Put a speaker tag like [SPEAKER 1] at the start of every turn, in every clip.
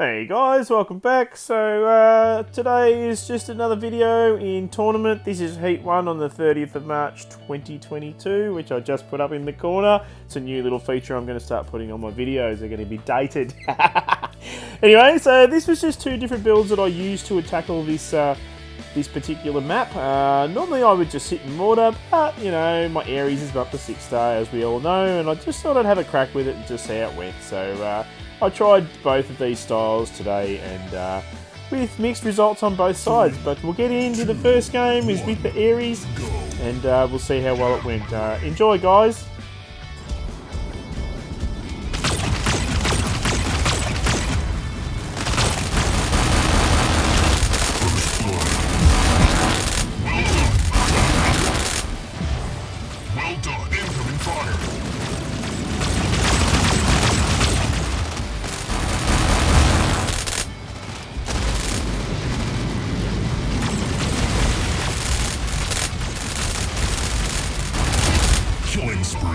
[SPEAKER 1] Hey guys, welcome back. Today is just another video in tournament. This is Heat 1 on the 30th of March 2022, which I just put up in the corner. It's a new little feature I'm going to start putting on my videos. They're going to be dated. Anyway, so this was just two different builds that I used to tackle this particular map. Normally I would just sit in mortar, but you know, my Ares is up to 6-star as we all know, and I just thought I'd have a crack with it and just see how it went. So I tried both of these styles today, and with mixed results on both sides. But we'll get into the first game is with the Ares, and we'll see how well it went. Enjoy, guys.
[SPEAKER 2] Killing spree.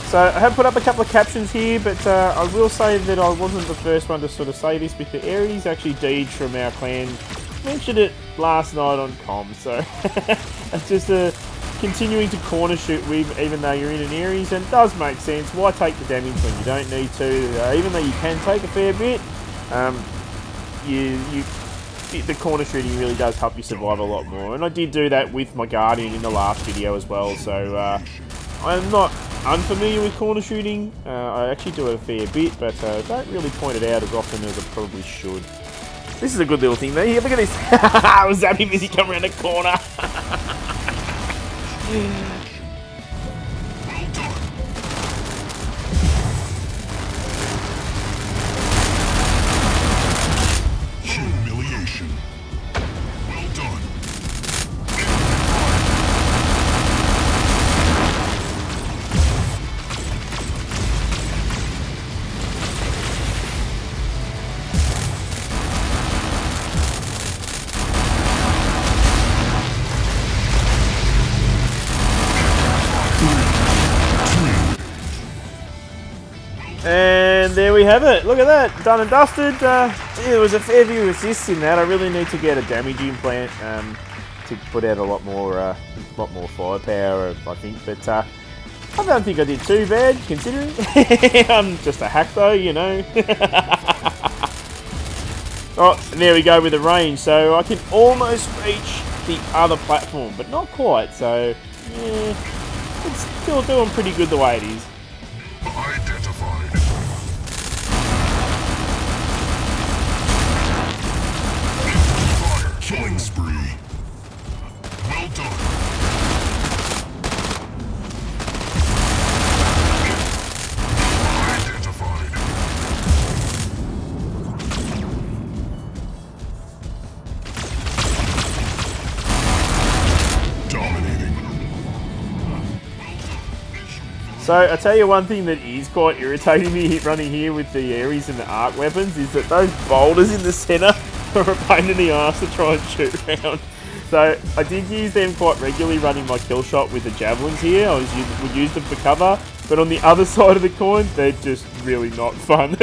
[SPEAKER 1] So I have put up a couple of captions here, but I will say that I wasn't the first one to sort of say this, but the Ares actually Deej from our clan mentioned it last night on comm, so it's just continuing to corner shoot with, even though you're in an Ares, and it does make sense. Why take the damage when you don't need to? Even though you can take a fair bit, the corner shooting really does help you survive a lot more. And I did do that with my Guardian in the last video as well, so I'm not unfamiliar with corner shooting. I actually do it a fair bit, but don't really point it out as often as I probably should. This is a good little thing there. Here, look at this. I was zapping as he come around the corner.
[SPEAKER 2] Humiliation. Well done.
[SPEAKER 1] And there we have it. Look at that, done and dusted. There was a fair few assists in that. I really need to get a damage implant to put out a lot more firepower, I think. But I don't think I did too bad, considering. I'm just a hack, though, you know. Oh, and there we go with the range. So I can almost reach the other platform, but not quite. So yeah, it's still doing pretty good the way it is.
[SPEAKER 2] Identified. Fire. Killing spree. Well done. Identified. Dominating.
[SPEAKER 1] So, I tell you one thing that is quite irritating me running here with the Ares and the arc weapons is that those boulders in the centre are a pain in the arse to try and shoot around. So, I did use them quite regularly running my kill shot with the javelins here. I would use them for cover, but on the other side of the coin, they're just really not fun.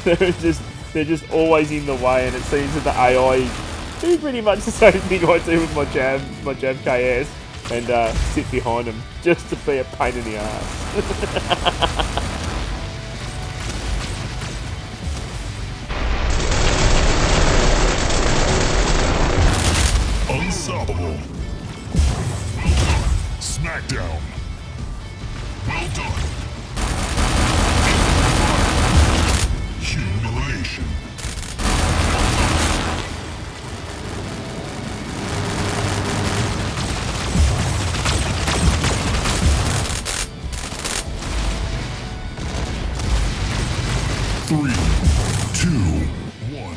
[SPEAKER 1] they're just always in the way, and it seems that the AI do pretty much the same thing I do with my jab KS. And sit behind them just to be a pain in the ass.
[SPEAKER 2] Unstoppable. Smackdown. Well done. Humiliation. 3, 2, 1.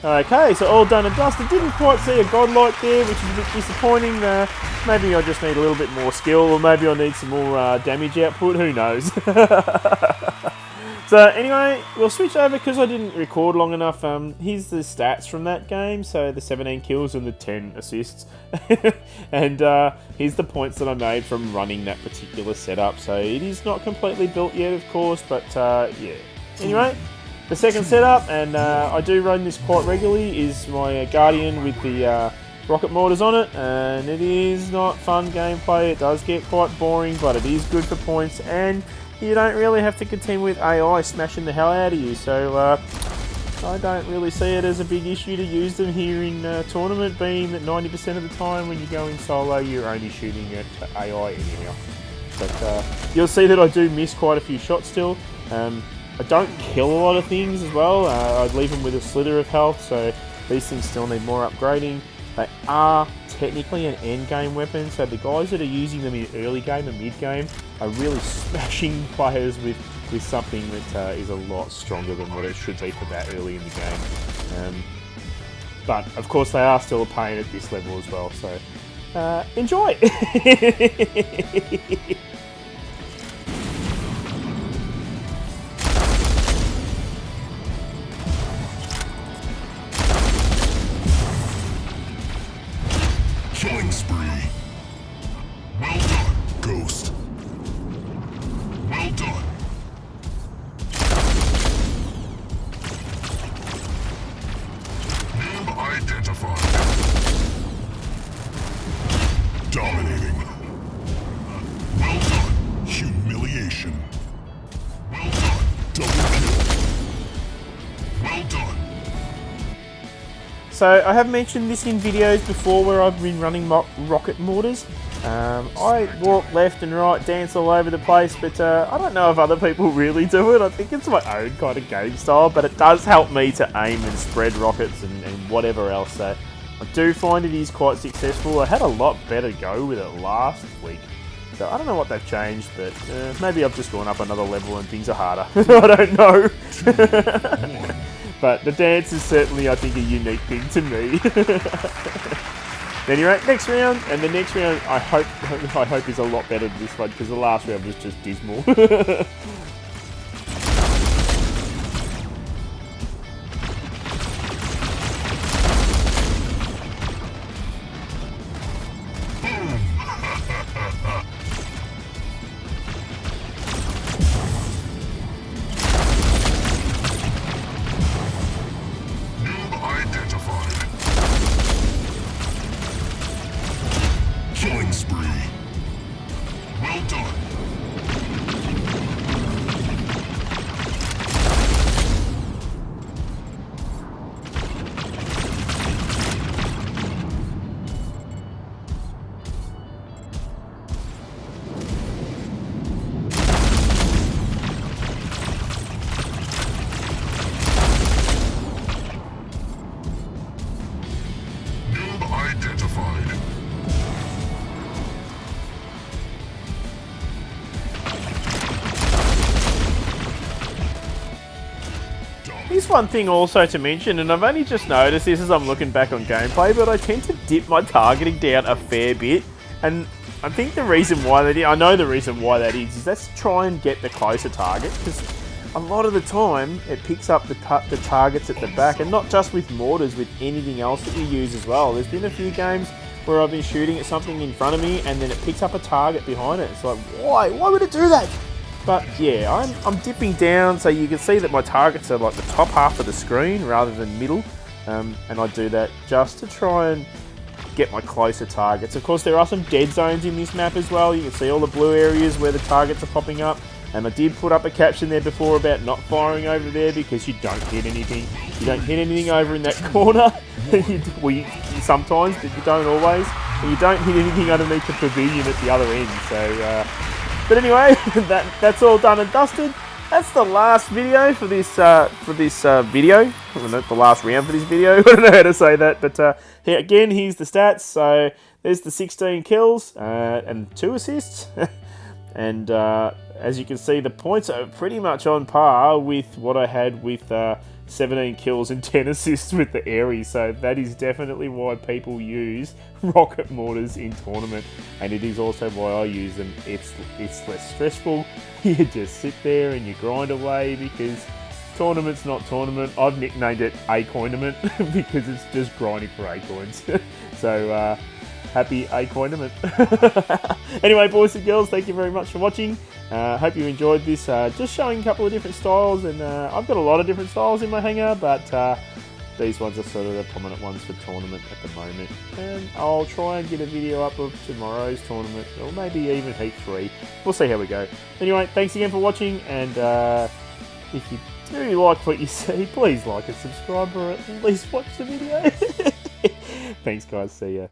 [SPEAKER 1] Okay, so all done and dusted. Didn't quite see a godlike there, which is a bit disappointing. Maybe I just need a little bit more skill, or maybe I need some more damage output. Who knows? So anyway, we'll switch over because I didn't record long enough. Here's the stats from that game. So the 17 kills and the 10 assists. And here's the points that I made from running that particular setup. So it is not completely built yet, of course, but yeah. Anyway, the second setup, and I do run this quite regularly, is my Guardian with the rocket mortars on it, and it is not fun gameplay. It does get quite boring, but it is good for points, and you don't really have to contend with AI smashing the hell out of you, so I don't really see it as a big issue to use them here in tournament, being that 90% of the time when you go in solo, you're only shooting at AI anyhow. But you'll see that I do miss quite a few shots still. I don't kill a lot of things as well. I'd leave them with a slither of health, so these things still need more upgrading. They are technically an end game weapon, so the guys that are using them in early game and mid game are really smashing players with something that is a lot stronger than what it should be for that early in the game. But of course they are still a pain at this level as well, so enjoy!
[SPEAKER 2] Killing spree. Well done, Ghost. Well done. Noob identified. Dominating. Well done. Humiliation. Well done. Double kill. Well done.
[SPEAKER 1] So I have mentioned this in videos before where I've been running rocket mortars. I walk left and right, dance all over the place, but I don't know if other people really do it. I think it's my own kind of game style, but it does help me to aim and spread rockets and whatever else. So I do find it is quite successful. I had a lot better go with it last week. So I don't know what they've changed, but maybe I've just gone up another level and things are harder. I don't know. But the dance is certainly, I think, a unique thing to me. Anyway, next round, and the next round I hope is a lot better than this one, because the last round was just dismal.
[SPEAKER 2] Killing spree. Well done. Noob identified.
[SPEAKER 1] Here's one thing also to mention, and I've only just noticed this as I'm looking back on gameplay, but I tend to dip my targeting down a fair bit, and I think the reason why that is, I know the reason why that is let's try and get the closer target, because a lot of the time it picks up the targets at the back, and not just with mortars, with anything else that you use as well. There's been a few games where I've been shooting at something in front of me, and then it picks up a target behind it. It's like, why would it do that? But yeah, I'm dipping down so you can see that my targets are like the top half of the screen rather than middle, and I do that just to try and get my closer targets. Of course, there are some dead zones in this map as well. You can see all the blue areas where the targets are popping up, and I did put up a caption there before about not firing over there because you don't hit anything. You don't hit anything over in that corner. Sometimes, but you don't always. And you don't hit anything underneath the pavilion at the other end. So. But anyway, that's all done and dusted. That's the last video for this video. I don't know, the last round for this video. I don't know how to say that, but here again, here's the stats. So there's the 16 kills and 2 assists, and as you can see, the points are pretty much on par with what I had with 17 kills and 10 assists with the Airy, so that is definitely why people use rocket mortars in tournament, and it is also why I use them. It's less stressful. You just sit there and you grind away, because tournament's not tournament. I've nicknamed it A-coinament because it's just grinding for A-coins. So happy A-coinament. Anyway, boys and girls, thank you very much for watching. Hope you enjoyed this, just showing a couple of different styles, and I've got a lot of different styles in my hangar, but these ones are sort of the prominent ones for tournament at the moment. And I'll try and get a video up of tomorrow's tournament, or maybe even Heat 3. We'll see how we go. Anyway, thanks again for watching, and if you do like what you see, please like and subscribe, or at least watch the video. Thanks guys, see ya.